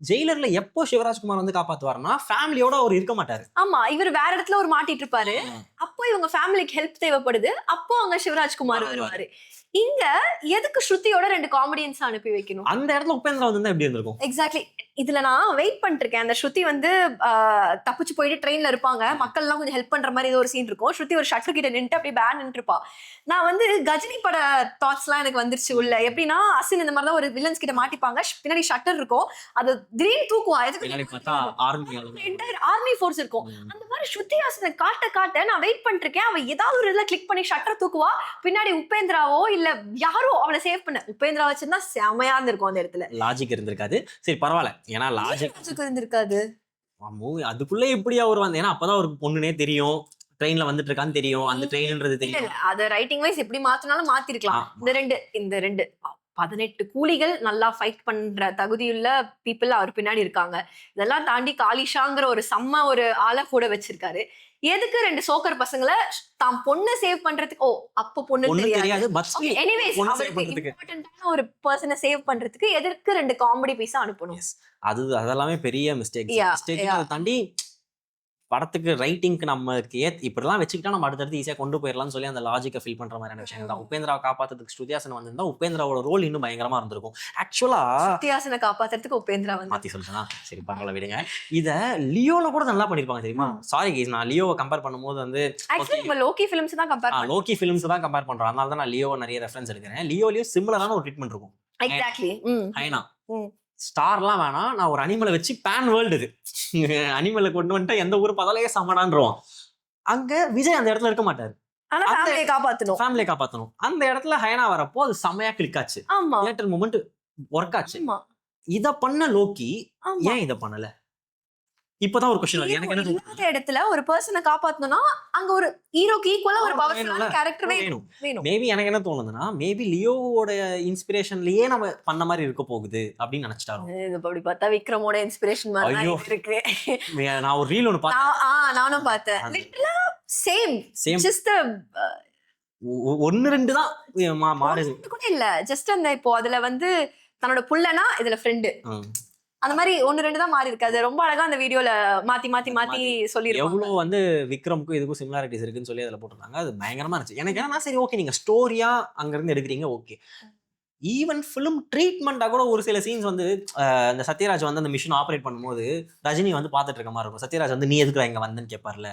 ஜெயிலர்ல எப்போ சிவராஜ்குமார் வந்து காப்பாத்துவாருன்னா ஃபேமிலியோட அவர் இருக்க மாட்டாரு. ஆமா, இவர் வேற இடத்துல ஒரு மாட்டிட்டு இருப்பாரு. அப்போ இவங்க ஃபேமிலிக்கு ஹெல்ப் தேவைப்படுது, அப்போ அங்க சிவராஜ்குமார் வருவாரு. இங்க எதுக்கு ஸ்ருதியோட 2 காமெடியன்ஸ் அனுப்பி வைக்கணும்? அந்த இடத்துல உபேந்திரா வந்து எப்படி இருந்திருக்கும்? எக்ஸாக்ட்லி. இதுல நான் வெயிட் பண்ணிட்டு இருக்கேன். அந்த ஸ்ருதி வந்து தப்பிச்சு போயிட்டு ட்ரெயின்ல இருப்பாங்க, மக்கள் எல்லாம் கொஞ்சம் ஹெல்ப் பண்ற மாதிரி ஏதோ ஒரு சீன் இருக்கும். ஸ்ருதி ஒரு ஷட்டர் கிட்ட நின்று அப்படியே பேன் நின்று இருப்பா. நான் வந்து கஜினி பட தாட்ஸ் எல்லாம் எனக்கு வந்துருச்சு உள்ள. எப்படின்னா அசின் இந்த மாதிரிதான் ஒரு வில்லன்ஸ் கிட்ட மாட்டிப்பாங்க, பின்னாடி ஷட்டர் இருக்கும், அது திடீர்னு தூக்குவா. ஆர்மி ஃபோர்ஸ் இருக்கும். அந்த மாதிரி ஸ்ருதி ஹாசனை காட்ட நான் வெயிட் பண்ணிட்டு இருக்கேன். அவ ஏதாவது ஒரு இதுல கிளிக் பண்ணி ஷட்டர் தூக்குவா, பின்னாடி உபேந்திராவோ இல்ல யாரோ அவளை சேவ் பண்ண. உபேந்திரா வச்சிருந்தா செமையா இருந்திருக்கும் அந்த இடத்துல. லாஜிக் இருந்திருக்காது. சரி பரவாயில்ல, ஏன்னா லாஜிக் இருந்திருக்காது. அதுக்குள்ள இப்படி அவர் வந்து, ஏன்னா அப்பதான் அவருக்கு பொண்ணுனே தெரியும், ட்ரெயின்ல வந்துட்டு இருக்கான்னு தெரியும், அந்த ட்ரெயின்ன்றது தெரியும். அத ரைட்டிங் வைஸ் எப்படி மாத்தினாலும் மாத்திருக்கலாம். இந்த ரெண்டு 18 கூலிகள் நல்லா ஃபைட் பண்ற தகுதியுள்ள பீப்புள் அவர் பின்னாடி இருக்காங்க. இதெல்லாம் தாண்டி காலிஷாங்கிற ஒரு செம்ம ஒரு ஆளை கூட வச்சிருக்காரு. எதுக்கு 2 சோக்கர் பசங்களை தான் பொண்ணை சேவ் பண்றதுக்கு? அப்ப பொண்ணு தெரியாது. எனிவேஸ் இம்பார்ட்டன்ட்டான ஒரு பர்சனை சேவ் பண்றதுக்கு எதற்கு 2 காமெடி பீஸா அனுப்பணும்? அதெல்லாமே பெரிய மிஸ்டேக். தாண்டி படத்துக்கு ரைட்டிங்க்கு நமக்கு இப்படிலாம் வச்சுக்கிட்டா நம்ம அடுத்தடுத்து ஈஸியாக கொண்டு போயிடலாம்னு சொல்லி அந்த லாஜிக்கை ஃபீல் பண்ற மாதிரியான விஷயம் தான். உபேந்திராவை காப்பாத்துறதுக்கு ஸ்ருதிஹாசன் வந்திருந்தா உபேந்திராவோட ரோல் இன்னும் பயங்கரமா இருந்திருக்கும். ஆக்சுவலா ஸ்ருதிஹாசனை காப்பாத்துறதுக்கு உபேந்திரா வந்து மாத்தி சொல்லிட்டேனா, சரி பரவாயில்ல விடுங்க. இத லியோல கூட நல்லா பண்ணிருப்பாங்க தெரியுமா. சாரி கைஸ், நான் லியோவை கம்பேர் பண்ணும்போது வந்து ஆக்சுவலி நம்ம லோக்கி ஃபிலிம்ஸ் தான் கம்பேர் பண்ணுவோம். லோக்கி ஃபிலிம்ஸ் தான் கம்பேர் பண்றோம். அதனால தான் நான் லியோவை நிறைய ரெஃபரன்ஸ் எடுக்கிறேன். லியோலயும் சிமிலரான ஒரு ட்ரீட்மெண்ட் இருக்கும். எக்ஸாக்ட்லி. ஹைனா ஸ்டார்லாம் வேணாம், நான் ஒரு அனிமலை வச்சு பேன் வேர்ல்டு இது அனிமலை கொண்டு வந்துட்டு எந்த ஊர் பதலையே சமடான்றோம். அங்க விஜய் அந்த இடத்துல இருக்க மாட்டாரு. ஆனா ஃபேமிலியை காப்பாத்தணும். அந்த இடத்துல ஹைனா வரப்போ அது செமையா கிளிக் ஆச்சு. ஆமா, தியேட்டர் மூமெண்ட் ஒர்க் ஆச்சு. ஆமா. இத பண்ண லோக்கி ஏன் இத பண்ணல? இப்பதான் ஒரு क्वेश्चन வருது எனக்கு. என்ன இந்த இடத்துல ஒரு பர்சனை காப்பாத்தணும்னா அங்க ஒரு ஹீரோக்கு ஈக்குவலா ஒரு பவர்ஃபுல்லான கேரக்டர் வேணும். வேணும். மேபி எனக்கு என்ன தோணுதுன்னா, மேபி லியோவோட இன்ஸ்பிரேஷன்லயே நம்ம பண்ண மாதிரி இருக்க போகுது அப்படின்னு நினைச்சிட்டாலும். இது அப்படி பார்த்தா விக்ரமோட இன்ஸ்பிரேஷன் மாதிரி ஐயோ. இருக்கு. நான் ஒரு ரீல் ஒன்னு பார்த்தேன். நானும் பார்த்தேன். லிட்டரலா சேம். ஜஸ்ட் ஒன்னு ரெண்டு தான் மாறுது கூட இல்ல. ஜஸ்ட் அந்த இப்போ அதுல வந்து தன்னோட புள்ளனா இதுல ஃப்ரெண்டு அந்த மாதிரி ஒன்னு ரெண்டு தான் மாறி இருக்கு. அது ரொம்ப அழகா அந்த வீடியோல மாத்தி சொல்லிருக்காங்க. எவ்வளவு வந்து விக்ரம்க்கும் இதுக்கும் சிமிலாரிட்டிஸ் இருக்குன்னு சொல்லி அதுல போட்டிருந்தாங்க. அது பயங்கரமா இருந்துச்சு. எனக்கு என்னன்னா, சரி ஓகே நீங்க ஸ்டோரியா அங்க இருந்து எடுக்கிறீங்க, ஓகே. ஈவன் ஃபிலிம் ட்ரீட்மெண்டா கூட ஒரு சில சீன்ஸ் வந்து இந்த சத்யராஜ் வந்து அந்த மிஷின் ஆப்ரேட் பண்ணும்போது ரஜினி வந்து பாத்துட்டு இருக்க மாதிரி இருக்கும். சத்யராஜ் வந்து நீ எதுக்குறா இங்க வந்தேன்னு கேட்பார்ல,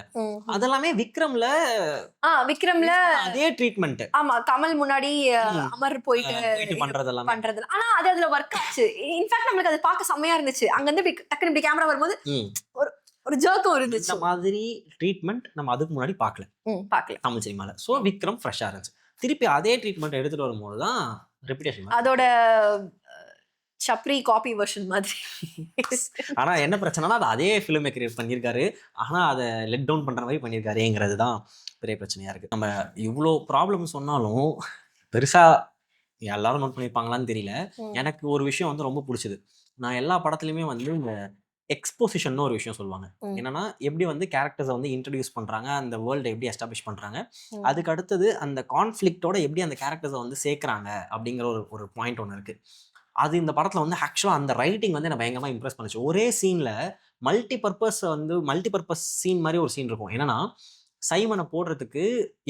அதெல்லாமே விக்ரம்ல அதே ட்ரீட்மெண்ட். ஆமா, கமல் முன்னாடி அமர் போயிட்டு பண்றதெல்லாம். ஆனா அது அதுல ஒர்க் ஆச்சு. இன்ஃபேக்ட் நம்மளுக்கு அது பார்க்க செம்மையா இருந்துச்சு. அங்க இருந்து டக்குனு இப்படி கேமரா வரும்போது ஒரு ஜோக்கும் இருந்துச்சு. இந்த மாதிரி ட்ரீட்மெண்ட் நம்ம அதுக்கு முன்னாடி பார்க்கல தமிழ் சினிமால. சோ விக்ரம் ஃப்ரெஷ்ஷா இருந்துச்சு. திருப்பி அதே ட்ரீட்மெண்ட் எடுத்துட்டு வரும்போது தான் ரெப்யூட்டேஷன் அதோட சப்ரி காப்பி வெர்ஷன் மாதிரி. ஆனா என்ன பிரச்சனைனா, அது அதே ஃபிலிம் மேக்கர் பண்ணியிருக்காரு, ஆனா அதை லெட் டவுன் பண்ற மாதிரி பண்ணியிருக்காருங்கிறது தான் பெரிய பிரச்சனையா இருக்கு. நம்ம இவ்வளோ ப்ராப்ளம் சொன்னாலும் பெருசா எல்லாரும் நோட் பண்ணியிருப்பாங்களான்னு தெரியல. எனக்கு ஒரு விஷயம் வந்து ரொம்ப பிடிச்சது. நான் எல்லா படத்துலையுமே வந்து இந்த எக்ஸ்போசிஷன் ஒரு விஷயம் சொல்லுவாங்க. என்னன்னா, எப்படி வந்து கேரக்டர்ஸை வந்து இன்ட்ரடியூஸ் பண்றாங்க, அந்த வேர்ல்டை எப்படி எஸ்டாப்ளிஷ் பண்றாங்க, அதுக்கு அடுத்தது அந்த கான்ஃபிளிக்டோட எப்படி அந்த கேரக்டர்ஸை வந்து சேர்க்குறாங்க அப்படிங்கிற ஒரு பாயிண்ட் ஒன்று இருக்கு. அது இந்த படத்துல வந்து ஆக்சுவலாக அந்த ரைட்டிங் வந்து என்ன பயங்கரமாக இம்ப்ரெஸ் பண்ணுச்சு. ஒரே சீன்ல மல்டி பர்பஸ் சீன் மாதிரி ஒரு சீன் இருக்கும். என்னன்னா, சைமனை போடுறதுக்கு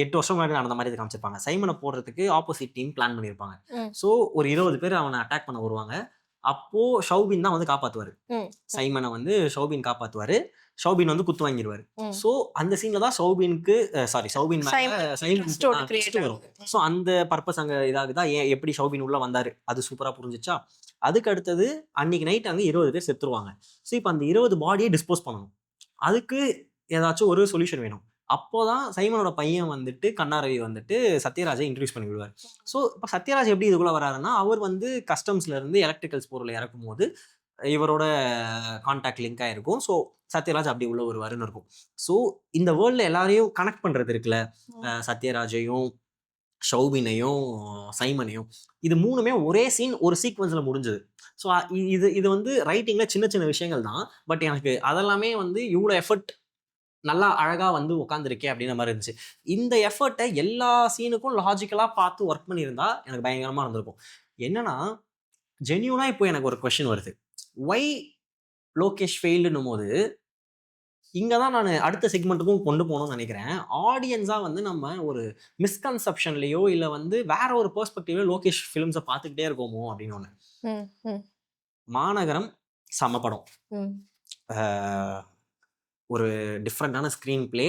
8 வருஷம் முன்னாடி நடந்த மாதிரி காமிச்சிருப்பாங்க. சைமனை போடுறதுக்கு ஆப்போசிட் டீம் பிளான் பண்ணியிருப்பாங்க. ஸோ ஒரு 20 பேர் அவனை அட்டாக் பண்ண வருவாங்க. அப்போ ஷௌபின் தான் வந்து காப்பாத்துவாரு. சைமனை வந்து ஷௌபின் காப்பாத்துவாரு. ஷௌபின் வந்து குத்து வாங்கிடுவாரு. ஸோ அந்த சீன்ல தான் ஷௌபினுக்கு ஷௌபின் வரும். ஸோ அந்த பர்பஸ் அங்க இதாகுதா, எப்படி ஷௌபின் உள்ள வந்தாரு அது சூப்பரா புரிஞ்சிச்சா. அதுக்கு அடுத்தது அன்னைக்கு நைட் அங்கே 20 பேர் செத்துருவாங்க. ஸோ இப்போ அந்த 20 பாடியை டிஸ்போஸ் பண்ணணும். அதுக்கு ஏதாச்சும் ஒரு சொல்யூஷன் வேணும். அப்போதான் சைமனோட பையன் வந்துட்டு கண்ணாரவி வந்துட்டு சத்யராஜை இன்ட்ரடியூஸ் பண்ணி விடுவார். ஸோ இப்போ சத்யராஜ் எப்படி இதுக்குள்ள வராருன்னா, அவர் வந்து கஸ்டம்ஸ்ல இருந்து எலக்ட்ரிக்கல்ஸ் பொருளை இறக்கும் போது இவரோட கான்டாக்ட் லிங்க் ஆயிருக்கும். ஸோ சத்யராஜ் அப்படி உள்ள வருவாருன்னு இருக்கும். ஸோ இந்த வேர்ல்ட்ல எல்லாரையும் கனெக்ட் பண்றது இருக்குல்ல, சத்யராஜையும் ஷௌபினையும் சைமனையும், இது மூணுமே ஒரே சீன் ஒரு சீக்வன்ஸ்ல முடிஞ்சது. ஸோ இது வந்து ரைட்டிங்ல சின்ன சின்ன விஷயங்கள் தான். பட் எனக்கு அதெல்லாமே வந்து இவ்வளோ எஃபர்ட் நல்லா அழகா வந்து உட்காந்துருக்கேன் அப்படின்ற மாதிரி இருந்துச்சு. இந்த எஃபர்ட்டை எல்லா சீனுக்கும் லாஜிக்கலா பார்த்து ஒர்க் பண்ணியிருந்தா எனக்கு பயங்கரமா இருந்திருக்கும். என்னன்னா, ஜென்யூனா இப்போ எனக்கு ஒரு கொஸ்டின் வருது. ஒய் லோகேஷ் ஃபெயில்டுன்னும் போது இங்கதான் நான் அடுத்த செக்மெண்ட்டுக்கும் கொண்டு போகணும்னு நினைக்கிறேன். ஆடியன்ஸா வந்து நம்ம ஒரு மிஸ்கன்செப்ஷன்லயோ இல்ல வந்து வேற ஒரு பெர்ஸ்பெக்டிவ்ல லோகேஷ் ஃபிலிம்ஸை பார்த்துக்கிட்டே இருக்கோமோ அப்படின்னு ஒன்று. மாநகரம் செம படம், ஒரு டிஃப்ரெண்டான ஸ்க்ரீன் பிளே,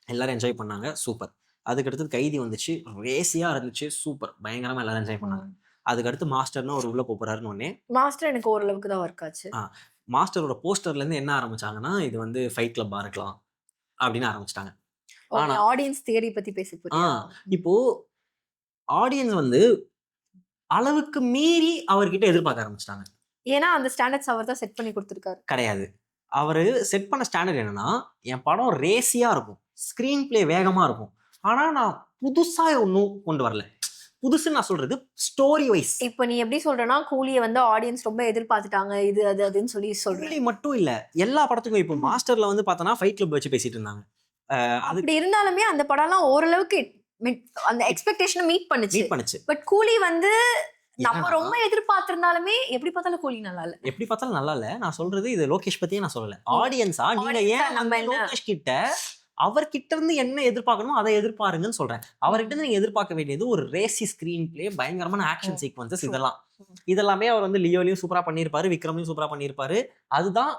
எல்லாரும் என்ஜாய் பண்ணாங்க, சூப்பர். அதுக்கடுத்து கைதி வந்துச்சு, ரேசியா இருந்துச்சு, சூப்பர், பயங்கரமா எல்லாரும் என்ஜாய் பண்ணாங்க. அதுக்கடுத்து மாஸ்டர்னு ஒரு உள்ள போறாருன்னு ஒன்னே. மாஸ்டர் எனக்கு ஓரளவுக்கு தான் ஒர்க் ஆச்சு. மாஸ்டரோட போஸ்டர்ல இருந்து என்ன ஆரம்பிச்சாங்கன்னா, இது வந்து ஃபைட் கிளப்பா இருக்கலாம் அப்படின்னு ஆரம்பிச்சிட்டாங்க. ஆனா ஆடியன்ஸ் தியரி பத்தி பேசிட்டு இப்போ ஆடியன்ஸ் வந்து அளவுக்கு மீறி அவர்கிட்ட எதிர்பார்க்க ஆரம்பிச்சிட்டாங்க. ஏன்னா அந்த ஸ்டாண்டர்ட்ஸ் அவர் தான் செட் பண்ணி கொடுத்துருக்காரு. கிடையாது, அவரு செட் பண்ண ஸ்டாண்டர்ட் என்னன்னா, என் படம் ரேசியா இருக்கும், ஸ்கிரீன் பிளே வேகமா இருக்கும், ஆனா நான் புதுசா ஒன்றும் கொண்டு வரல. புதுசு நான் சொல்றது ஸ்டோரி வைஸ். இப்போ நீ எப்படி சொல்றனா, கூலியை வந்து ஆடியன்ஸ் ரொம்ப எதிர்பார்த்துட்டாங்க, இது அது அதுன்னு சொல்லி சொல்றேன். மட்டும் இல்ல, எல்லா படத்துக்கும் இப்போ மாஸ்டர்ல வந்து பார்த்தனா ஃபைட் கிளப் வச்சு பேசிட்டு இருந்தாங்க. அப்படி இருந்தாலுமே அந்த படம்லாம் ஓரளவுக்கு அந்த எக்ஸ்பெக்டேஷனை மீட் பண்ணுச்சு. பட் கூலி வந்து நம்ம ரொம்ப எதிர்பார்த்திருந்தாலுமே எப்படி பார்த்தாலும் கூலி நல்லா இல்ல. எப்படி பார்த்தாலும் நல்லா இல்ல. நான் சொல்றது இது லோகேஷ் பத்தியே நான் சொல்லல. ஆடியன்ஸா நீங்க ஏன் நம்ம லோகேஷ் கிட்ட அவர்கிட்ட இருந்து என்ன எதிர்பார்க்கணுமோ அதை எதிர்பாருங்கன்னு சொல்றேன். அவர்கிட்ட இருந்து நீங்க எதிர்பார்க்க வேண்டியது ஒரு ரேசி ஸ்கிரீன் பிளே, பயங்கரமான ஆக்ஷன் சீக்வன்சஸ், இதெல்லாமே அவர் வந்து லியோலையும் சூப்பரா பண்ணியிருப்பாரு, விக்ரம்லையும் சூப்பரா பண்ணியிருப்பாரு. அதுதான்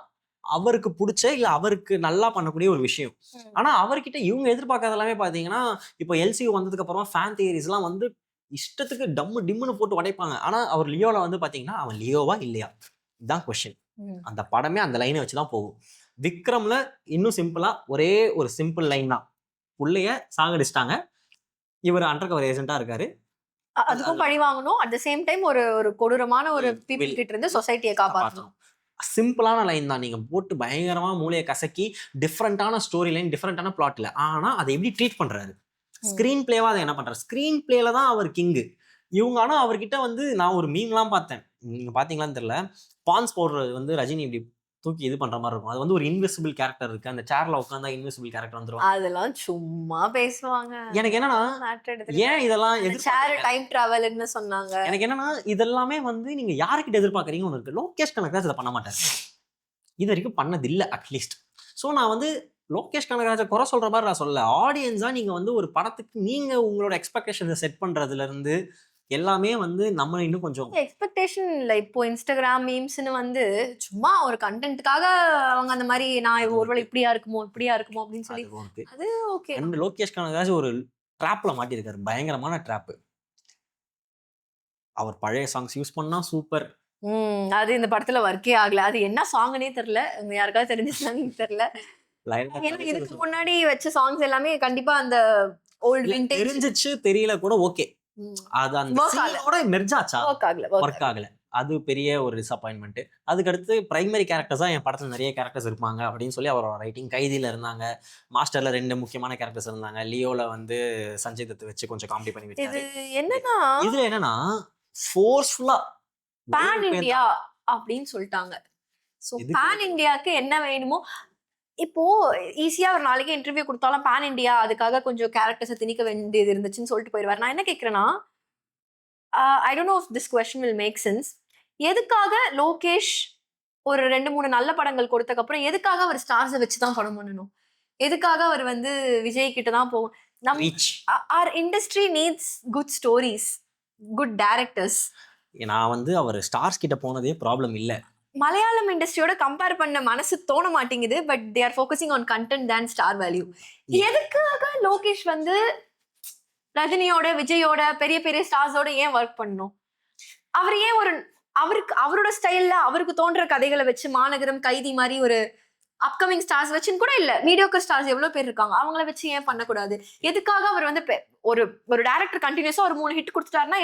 அவருக்கு பிடிச்ச இல்ல அவருக்கு நல்லா பண்ணக்கூடிய ஒரு விஷயம். ஆனா அவர்கிட்ட இவங்க எதிர்பார்க்கறது எல்லாமே பாத்தீங்கன்னா, இப்போ எல்சியூ வந்ததுக்கு அப்புறம் ஃபேன் தியரிஸ் எல்லாம் வந்து இஷ்டத்துக்கு டம்மு டிம்முன்னு போட்டு உடைப்பாங்க. ஆனா அவர் லியோல வந்து பாத்தீங்கன்னா அவன் லியோவா இல்லையா இதுதான் கொஸ்டின். அந்த படமே அந்த லைனை வச்சுதான் போகும். விக்ரம்ல இன்னும் சிம்பிளா ஒரே ஒரு சிம்பிள் லைன் தான், புள்ளைய சாகடிச்சிட்டாங்க, இவர் அண்டர் கவர் ஏஜென்ட்டா இருக்காரு, அதுக்கும் பழி வாங்கணும், அட் த சேம் டைம் ஒரு ஒரு கொடூரமான ஒரு பீப்பிள் கிட்ட இருந்து சொசைட்டியை காப்பாற்றணும். சிம்பிளான லைன் தான். நீங்க போட்டு பயங்கரமா மூளையை கசக்கி டிஃப்ரெண்டான ஸ்டோரி லைன், டிஃப்ரெண்டான பிளாட் இல்ல, ஆனா அதை எப்படி ட்ரீட் பண்றாரு, ஸ்கிரீன் பிளேவா அதை என்ன பண்றாரு, ஸ்கிரீன் பிளேல தான் அவர் கிங்கு. இவங்க ஆனா அவர்கிட்ட வந்து நான் ஒரு மீம்லாம் பார்த்தேன், நீங்க பாத்தீங்களான்னு தெரியல, பான்ஸ் போடுறது வந்து ரஜினி இப்படி தூக்கி இது பண்ற மாதிரி இருக்கும். அது வந்து ஒரு இன்விசிபிள் கேரக்டர் இருக்கு, அந்த சேர்ல உட்கார்ந்தா இன்விசிபிள் கேரக்டர் வந்துரும். அதெல்லாம் சும்மா பேசுவாங்க. எனக்கு என்னன்னா ஏன் இதெல்லாம் ஷேர் டைம் டிராவல்னு சொன்னாங்க. எனக்கு என்னன்னா இதெல்லாமே வந்து நீங்க யாருக்கிட்ட எதிர்பார்க்கறீங்கன்னு ஒன்று இருக்கு. லோகேஷ் கனகராஜ் இதை பண்ண மாட்டாரு, இது வரைக்கும் பண்ணதில்லை அட்லீஸ்ட். ஸோ நான் வந்து லோகேஷ் கனகராஜை குறை சொல்ற மாதிரி நான் சொல்லல. ஆடியன்ஸா நீங்க வந்து ஒரு படத்துக்கு நீங்க உங்களோட எக்ஸ்பெக்டேஷனை செட் பண்றதுல இருந்து எல்லாமே வந்து நம்ம இன்னும் கொஞ்சம் எக்ஸ்பெக்டேஷன் இல்ல. இப்போ இன்ஸ்டாகிராம் மீம்ஸ்னு வந்து சும்மா ஒரு கண்டென்ட்காக அவங்க அந்த மாதிரி நான் ஒருவேளை இப்படியா இருக்குமோ அப்படின்னு சொல்லி அது ஓகே. அண்ட் லோகேஷ் கனகராஜ் ஒரு ட்ராப்ல மாட்டியிருக்காரு, பயங்கரமான ட்ராப். அவர் பழைய சாங்ஸ் யூஸ் பண்ணா சூப்பர், அது இந்த படத்துல ஒர்க்கே ஆகல. அது என்ன சாங்னே தெரியல, உங்க யாருக்காவது தெரிஞ்சுச்சான்னு தெரியல. ஏன்னா இதுக்கு முன்னாடி வச்ச சாங்ஸ் எல்லாமே கண்டிப்பா அந்த ஓல்ட் விண்டேஜ் தெரிஞ்சிச்சு, தெரியல கூட ஓகே, அது அந்த சீனோட மெர்ஜ் ஆச்சா ஒர்க் ஆகல, அது பெரிய ஒரு டிசப்பாயின்மெண்ட். அதுக்கடுத்து பிரைமரி கேரக்டர்ஸா என் படத்துல நிறைய கேரக்டர்ஸ் இருப்பாங்க அப்படின்னு சொல்லி அவரோட ரைட்டிங். கைதியில இருந்தாங்க, மாஸ்டர்ல 2 முக்கியமான கேரக்டர்ஸ் இருந்தாங்க, லியோல வந்து சஞ்சய் தத் வச்சு கொஞ்சம் காமெடி பண்ணி வச்சாரு. இதுல என்னன்னா ஃபோர்ஸ்ஃபுல்லா பான் இந்தியா அப்படின்னு சொல்லிட்டாங்க. சோ பான் இந்தியாக்கு என்ன வேணுமோ, இப்போ ஈஸியா ஒரு நாளைக்கு இன்டர்வியூ கொடுத்தாலும் பான் இந்தியா அதுக்காக கொஞ்சம் கேரக்டர்ஸை திணிக்க வேண்டியது இருந்துச்சுன்னு சொல்லிட்டு போயிடுவார். நான் என்ன கேட்கிறேன்னா, I don't know if this question will make sense. எதுக்காக லோகேஷ் ஒரு 2-3 நல்ல படங்கள் கொடுத்ததுக்கு அப்புறம் எதுக்காக அவர் ஸ்டார்ஸை வச்சு தான் படம் பண்ணணும், எதுக்காக அவர் வந்து விஜய் கிட்ட தான் போகும்? our industry needs good stories, good directors. நான் வந்து அவர் ஸ்டார்ஸ் கிட்ட போனதே ப்ராப்ளம் இல்ல, மலையாளம் இண்டஸ்ட்ரியோட கம்பேர் பண்ண மனசு தோண மாட்டேங்குது. But they are focusing on content than star value. எதுக்காக லோகேஷ் வந்து ரஜினியோட விஜயோட பெரிய பெரிய ஸ்டார்ஸோட ஏன் ஒர்க் பண்ணணும்? அவர் ஏன் ஒரு அவரோட ஸ்டைல்ல அவருக்கு தோன்ற கதைகளை வச்சு மாநகரம், கைதி மாதிரி ஒரு அப்கமிங் ஸ்டார்ஸ் வச்சுன்னு கூட இல்ல, மீடியோக்கர் ஸ்டார்ஸ் எவ்வளவு பேர் இருக்காங்க, அவங்கள வச்சு ஏன் பண்ணக்கூடாது? எதுக்காக அவர் வந்து ஒரு டைரக்டர் கண்டினியூஸா ஒரு 3 ஹிட் கொடுத்துட்டாருன்னா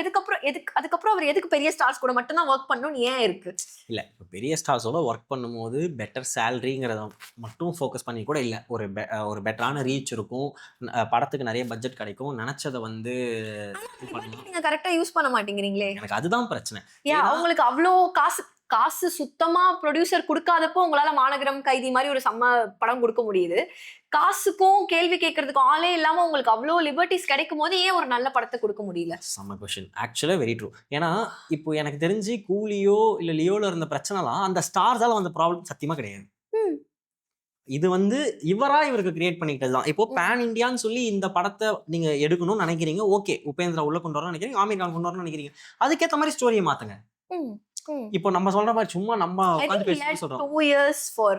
அதுக்கப்புறம் அவர் எதுக்கு பெரிய ஸ்டார்ஸ் கூட மட்டும் தான் ஒர்க் பண்ணணும்னு ஏன் இருக்கு? இல்ல பெரிய ஸ்டார்ஸோட ஒர்க் பண்ணும்போது பெட்டர் சேலரிங்கிறத மட்டும் ஃபோக்கஸ் பண்ணி கூட இல்ல, ஒரு பெட்டரான ரீச் இருக்கும், படத்துக்கு நிறைய பட்ஜெட் கிடைக்கும், நினைச்சதை வந்து நீங்க கரெக்டா யூஸ் பண்ண மாட்டேங்கிறீங்களே. எனக்கு அதுதான் பிரச்சனை. அவங்களுக்கு அவ்வளோ காசு சுத்தமா ப்ரொடியூசர் கொடுக்காதப்போ உங்களால மாநகரம், கைதி மாதிரி ஒரு செம்ம படம் கொடுக்க முடியுது. காசுக்கும் கேள்வி கேட்கறதுக்கும் ஆளே இல்லாம உங்களுக்கு அவ்வளோ லிபர்ட்டிஸ் கிடைக்கும் போது ஏன் ஒரு நல்ல படத்தை கொடுக்க முடியல? செம்ம கொஸ்டின், ஆக்சுவலா வெரி ட்ரூ. ஏன்னா இப்போ எனக்கு தெரிஞ்சு கூலியோ இல்ல லியோல இருந்த பிரச்சனைலாம் அந்த ஸ்டார்ஸால வந்த ப்ராப்ளம் சத்தியமா கிடையாது. இது வந்து இவருக்கு கிரியேட் பண்ணிக்கிட்டது தான். இப்போ பேன் இண்டியான்னு சொல்லி இந்த படத்தை நீங்க எடுக்கணும்னு நினைக்கிறீங்க, ஓகே, உபேந்திரா உள்ள கொண்டு வரணும்னு நினைக்கிறீங்க, ஆமீர் கான் கொண்டு வரணும்னு நினைக்கிறீங்க, அதுக்கேற்ற மாதிரி ஸ்டோரியை மாத்துங்க. இப்போ நம்ம சொல்ற மாதிரி சும்மா நம்ம உட்கார்ந்து பேசி சொல்றோம். 2 years for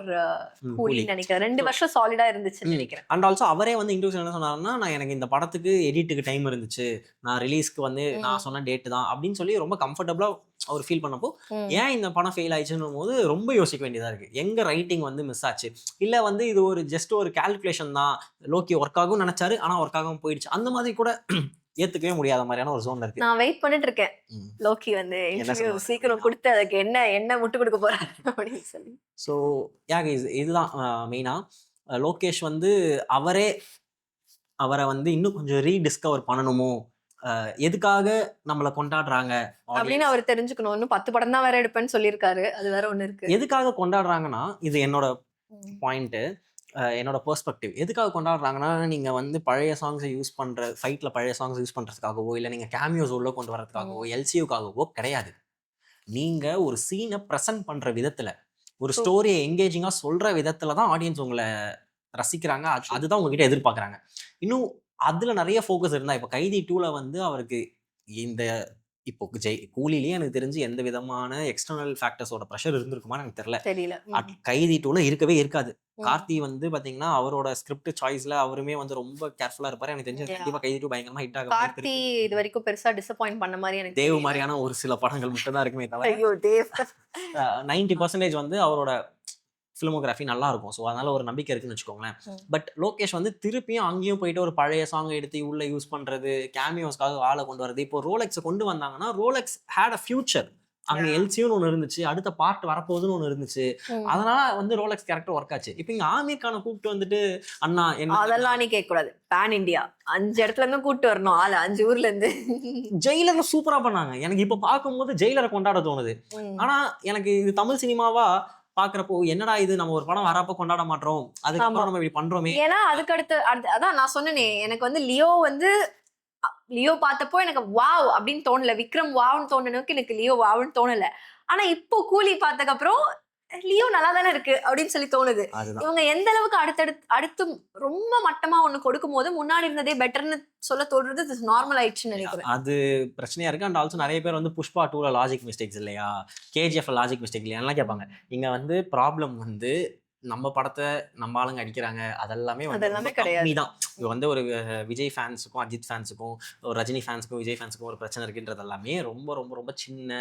கூலி நினைக்கிறேன், 2 வருஷம் சாலிடா இருந்துச்சுன்னு நினைக்கிறேன். அண்ட் ஆல்சோ அவரே வந்து இன்டர்வியூல என்ன சொன்னாருன்னா, நான் எனக்கு இந்த படத்துக்கு எடிட்டுக்கு டைம் இருந்துச்சு, நான் ரிலீஸ்க்கு வந்து நான் சொன்ன டேட் தான் அப்படின்னு சொல்லி ரொம்ப கம்ஃபர்டபுளா அவர் ஃபீல் பண்ணப்போ ஏன் இந்த படம் ஃபெயில் ஆயிடுச்சுன்னும் போது ரொம்ப யோசிக்க வேண்டியதா இருக்கு. எங்க ரைட்டிங் வந்து மிஸ் ஆச்சு, இல்ல வந்து இது ஒரு ஜஸ்ட் ஒரு கால்குலேஷன் தான், லோக்கி ஒர்க் ஆகும் நினைச்சாரு ஆனா ஒர்க் ஆகாம போயிடுச்சு, அந்த மாதிரி கூட ஏத்துக்கவே முடியாத மாதிரியான ஒரு ஜோன்ல இருக்கு. நான் வெயிட் பண்ணிட்டு இருக்கேன் லோக்கி வந்து இன்டர்வியூ சீக்கிரம் கொடுத்து அதுக்கு என்ன முட்டு கொடுக்க போறாரு அப்படின்னு சொல்லி. ஸோ இதுதான் மெயினா லோகேஷ் வந்து அவரை வந்து இன்னும் கொஞ்சம் ரீடிஸ்கவர் பண்ணணுமோ, எதுக்காக நம்மளை கொண்டாடுறாங்க அப்படின்னு அவர் தெரிஞ்சுக்கணும். இன்னும் 10 படம் தான் வேற எடுப்பேன்னு சொல்லியிருக்காரு, அது வேற ஒண்ணு இருக்கு. எதுக்காக கொண்டாடுறாங்கன்னா, இது என்னோட பாயிண்ட், என்னோட பெர்ஸ்பெக்டிவ் எதுக்காக கொண்டாடுறாங்கன்னா, நீங்க வந்து பழைய சாங்ஸை யூஸ் பண்ற ஃபைட்ல பழைய சாங்ஸ் யூஸ் பண்றதுக்காகவோ, இல்ல நீங்க கேமியோஸ் உள்ள கொண்டு வரதுக்காகவோ, எல்சியூக்காகவோ கிடையாது. நீங்க ஒரு சீனை பிரசன்ட் பண்ற விதத்துல, ஒரு ஸ்டோரியை எங்கேஜிங்கா சொல்ற விதத்துல தான் ஆடியன்ஸ் உங்களை ரசிக்கிறாங்க. அதுதான் உங்ககிட்ட எதிர்பார்க்கறாங்க. இன்னும் அதுல நிறைய ஃபோக்கஸ் இருந்தா, இப்ப கைதி 2ல வந்து அவருக்கு இந்த இப்போ கூலிலேயே எனக்கு தெரிஞ்சு எந்த விதமான எக்ஸ்டர்னல் ஃபேக்டர்ஸோட ப்ரெஷர் இருந்திருக்குமான்னு எனக்கு தெரியல. கைதி 2ல இருக்கவே இருக்காது. கார்த்தி வந்து பாத்தீங்கன்னா அவரோட ஸ்கிரிப்ட் சாய்ஸ்ல அவருமே வந்து ரொம்ப கேர்ஃபுல்லா இருப்பாரு. எனக்கு தெரிஞ்சு கண்டிப்பா கைதி 2 பயங்கரமா ஹிட் ஆகும். கார்த்தி இது வரைக்கும் பெருசா டிசப்பாயிண்ட் பண்ண மாதிரி எனக்கு தேவ் மாதிரியான ஒரு சில படங்கள் மட்டும் தான் இருக்குமே தவிர ஐயோ தேவ் 90% வந்து அவரோட ஃபிலிமோகிராஃபி நல்லா இருக்கும். ஸோ அதனால ஒரு நம்பிக்கை இருக்குன்னு வச்சுக்கோங்களேன். பட் லோகேஷ் வந்து திருப்பியும் அங்கேயும் போயிட்டு ஒரு பழைய சாங் எடுத்து உள்ள யூஸ் பண்றது, கேமியோஸ்க்காக ஆளை கொண்டு வரது. இப்போ ரோலெக்ஸை கொண்டு வந்தாங்கன்னா ரோலெக்ஸ் ஹேட் அ ஃபியூச்சர். அங்க எல்சியூன்னு ஒன்று இருந்துச்சு, அடுத்த பார்ட் வரப்போகுதுன்னு ஒன்று இருந்துச்சு. அதனால வந்து ரோலெக்ஸ் கேரக்டர் ஒர்க் ஆச்சு. இப்போ இங்க ஆமீர் கானை கூப்பிட்டு வந்துட்டு அண்ணா என்ன அதெல்லாம் நீ கேட்க கூடாது. பேன் இந்தியா 5 இடத்துல இருந்து கூப்பிட்டு வரணும் ஆளு, 5 ஊர்ல இருந்து. ஜெயிலர் சூப்பரா பண்ணாங்க. எனக்கு இப்ப பார்க்கும்போது ஜெயிலரை கொண்டாட தோணுது. ஆனா எனக்கு இது தமிழ் சினிமாவா பாக்குறப்போ என்னடா இது, நம்ம ஒரு படம் வரப்போ கொண்டாட மாட்டோம், அதுக்கப்புறம் நம்ம இப்படி பண்றோமே. ஏன்னா அதுக்கு அதான் நான் சொன்னேனே, எனக்கு வந்து லியோ பார்த்தப்போ எனக்கு வாவ் அப்படின்னு தோணல. விக்ரம் வாவ்னு தோணுனதுக்கு எனக்கு லியோ வாவ்னு தோணல. ஆனா இப்போ கூலி பார்த்ததுக்கு அப்புறம் லியோ நல்லா தானே இருக்கு அப்படின்னு சொல்லி தோணுது. இவங்க எந்த அளவுக்கு அடுத்து ரொம்ப மட்டமா ஒண்ணு கொடுக்கும் போது முன்னாடி இருந்ததே பெட்டர்னு சொல்ல தோன்றது நார்மல் ஆயிடுச்சுன்னு நினைக்கிறேன். அது பிரச்சனையா இருக்கு. அண்ட் ஆல்சோ நிறைய பேர் வந்து புஷ்பா 2ல லாஜிக் மிஸ்டேக்ஸ் இல்லையா, கேஜிஎஃப்ல லாஜிக் மிஸ்டேக் இல்லையா எல்லாம் கேட்பாங்க. இங்க வந்து ப்ராப்ளம் வந்து நம்ம படத்தை நம்ம ஆளுங்க அடிக்கிறாங்க, அதெல்லாமே கம்மி தான். இது வந்து ஒரு விஜய் ஃபேன்ஸுக்கும் அஜித் ஃபேன்ஸுக்கும் ஒரு ரஜினி ஃபேன்ஸுக்கும் விஜய் ஃபேன்ஸுக்கும் ஒரு பிரச்சனை இருக்குன்றது எல்லாமே ரொம்ப ரொம்ப ரொம்ப சின்ன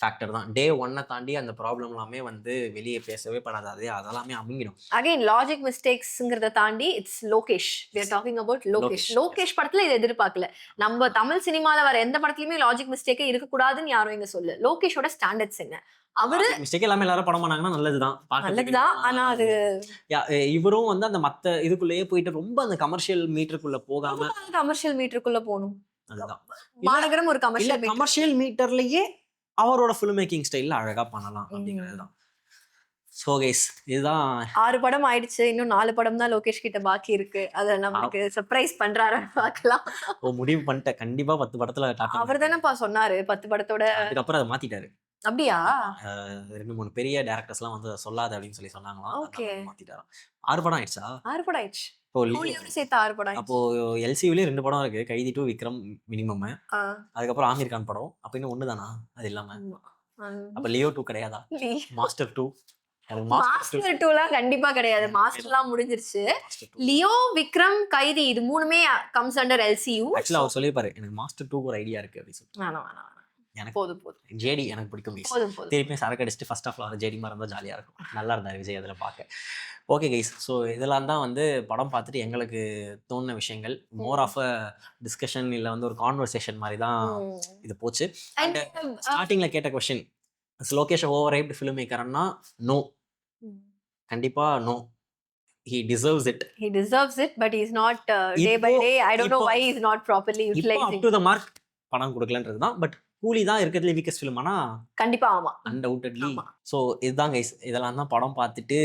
ஃபேக்டர் தான். டே 1 தாண்டி அந்த ப்ராப்ளம் எல்லாமே வந்து வெளியே பேசவே படாது. அதெல்லாமே அமைங்கிடும். அகைன் லாஜிக் மிஸ்டேக்ஸ்ங்கிறத தாண்டி it's Lokesh. we are talking about Lokesh படத்துல இதை எதிர்பார்க்கல. நம்ம தமிழ் சினிமால வர எந்த படத்துலயுமே லாஜிக் மிஸ்டேக்கே இருக்கக்கூடாதுன்னு யாரும் இங்க சொல்லு. லோகேஷோட ஸ்டாண்டர்ட்ஸ் என்ன? அவரு மிஸ்டேக் எல்லாமே எல்லாரும் படம் பண்ணாங்கன்னா நல்லதுதான். ஆனா அது இவரும் வந்து அந்த மத்த இதுக்குள்ளேயே போயிட்டு ரொம்ப அந்த கமர்ஷியல் மீட்டருக்குள்ள போகாம கமர்ஷியல் மீட்டருக்குள்ள போகணும். அதுதான் மாநகரம் ஒரு கமர்ஷியல் மீட்டர்லயே அவரோட ஃபிலிம் மேக்கிங் ஸ்டைல்ல அழகா பண்ணலாம் அப்படிங்கிறதுதான். சோ கைஸ், இதுதான் 6 படம் ஆயிடுச்சு. இன்னும் 4 படம் தான் லோகேஷ் கிட்ட பாக்கி இருக்கு. அத நமக்கு சர்ப்ரைஸ் பண்றாரு பார்க்கலாம். முடிவு பண்ணிட்டேன், கண்டிப்பா 10 படத்துல அவர் தானேப்பா சொன்னாரு 10 படத்தோட. அதுக்கப்புறம் அதை மாத்திட்டாரு. அப்படியா? 2-3 பெரிய டைரக்டர்ஸ்லாம் வந்து சொல்லாத அப்படின்னு சொல்லி சொன்னாங்களாம். ஓகே, மாத்திட்டாராம். 6 படம் ஆயிடுச்சா? 6 படம் ஆயிடுச்சு. சேர்த்து 6 படம். அப்போ எல்சியூலயே 2 படம் இருக்கு, கைதி 2 விக்ரம் மினிமம். அதுக்கப்புறம் ஆமீர் கான் படம். அப்ப இன்னும் 1 தானா? அது இல்லாம அப்ப லியோ 2 கிடையாதா? மாஸ்டர் 2 மாஸ்டர் 2லாம் கண்டிப்பா கிடையாது. மாஸ்டர்லாம் முடிஞ்சிருச்சு. லியோ, விக்ரம், கைதி இது மூணுமே கம்ஸ் அண்டர் எல்சியூ. ஆக்சுவலா அவர் சொல்லிருப்பாரு, எனக்கு மாஸ்டர் 2 ஒரு ஐடியா இருக்கு அப்படின்னு சொல்லி. வேணாம் எனக்கு போதும். ஜேடி எனக்கு பிடிக்கும். திருப்பி சரக்கு அடிச்சுட்டு ஃபர்ஸ்ட் ஆஃப் ஆல் ஜேடி மாதிரி இருந்தால் ஜாலியாக இருக்கும். நல்லா இருந்தார் விஜய் அதில் பார்க்க. ஓகே கைஸ், ஸோ இதெல்லாம் தான் வந்து படம் பார்த்துட்டு எங்களுக்கு தோணுன விஷயங்கள். மோர் ஆஃப் அ டிஸ்கஷன், இல்லை வந்து ஒரு கான்வர்சேஷன் மாதிரி தான் இது போச்சு. அண்ட் ஸ்டார்டிங்கில் கேட்ட question, Lokesh over hyped film மேக்கர்னா நோ, கண்டிப்பா no. He deserves it. But he is not day by day. I don't know why he is not properly utilizing. Up to the mark படம் கொடுக்கலன்றது தான். பட் கூலி தான் இருக்கிறதுல weakest film. ஆனா கண்டிப்பா ஆமா, அன்டவுட்டட்லி. ஸோ இதுதான் கைஸ், இதெல்லாம் தான் படம் பார்த்துட்டு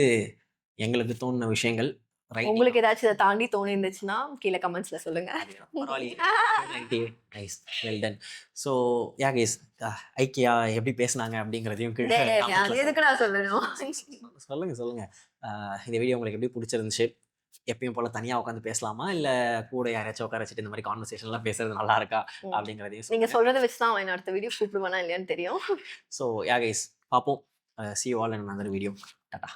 எங்களுக்கு தோணுன விஷயங்கள். உங்களுக்கு ஏதாச்சும் இதை தாண்டி தோணி இருந்துச்சுன்னா கீழே கமெண்ட்ஸ்ல சொல்லுங்க. Nice, well done. So yeah guys, IKEA எப்படி பேசுனாங்க அப்படிங்கிறதையும் எதுக்கு நான் சொல்லணும், சொல்லுங்க. இந்த வீடியோ உங்களுக்கு எப்படி பிடிச்சிருந்துச்சு? எப்பயும் போல தனியா உட்காந்து பேசலாமா, இல்ல கூட யாராச்சும் உட்கார வச்சுட்டு இந்த மாதிரி கான்வர்சேஷன்லாம் பேசுறது நல்லா இருக்கா அப்படிங்கிறதையும் நீங்க சொல்றதை வச்சு தான் அவன் அடுத்த வீடியோ கூப்பிடுவானா இல்லையான்னு தெரியும். ஸோ யா கைஸ், பார்ப்போம். See you all in another video. Tata.